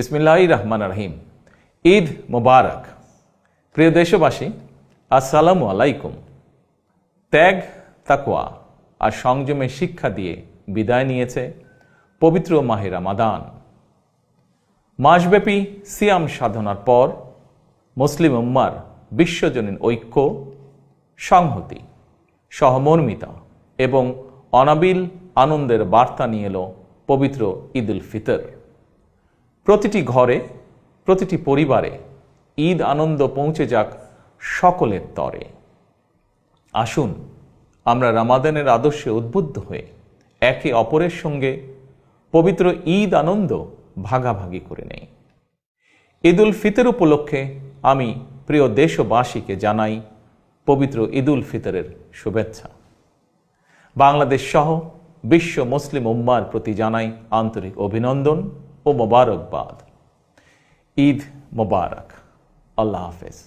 বিসমিল্লাহির রহমানির রহিম। ঈদ মোবারক। প্রিয় দেশবাসী, আসসালামু আলাইকুম। ত্যাগ, তাকওয়া আর সংযমের শিক্ষা দিয়ে বিদায় নিয়েছে পবিত্র মাহে রমাদান। মাসব্যাপী সিয়াম সাধনার পর মুসলিম উম্মার বিশ্বজনীন ঐক্য, সংহতি, সহমর্মিতা এবং অনাবিল আনন্দের বার্তা নিয়ে এলো পবিত্র ঈদ উল ফিতর। প্রতিটি ঘরে, প্রতিটি পরিবারে ঈদ আনন্দ পৌঁছে যাক সকলের তরে। আসুন আমরা রমাদানের আদর্শে উদ্বুদ্ধ হয়ে একে অপরের সঙ্গে পবিত্র ঈদ আনন্দ ভাগাভাগি করে নেই। ঈদ উল ফিতর উপলক্ষে আমি প্রিয় দেশবাসীকে জানাই পবিত্র ঈদ উল ফিতরের শুভেচ্ছা। বাংলাদেশ সহ বিশ্ব মুসলিম উম্মার প্রতি জানাই আন্তরিক অভিনন্দন ও মোবারকবাদ। ঈদ মোবারক। আল্লাহ হাফেজ।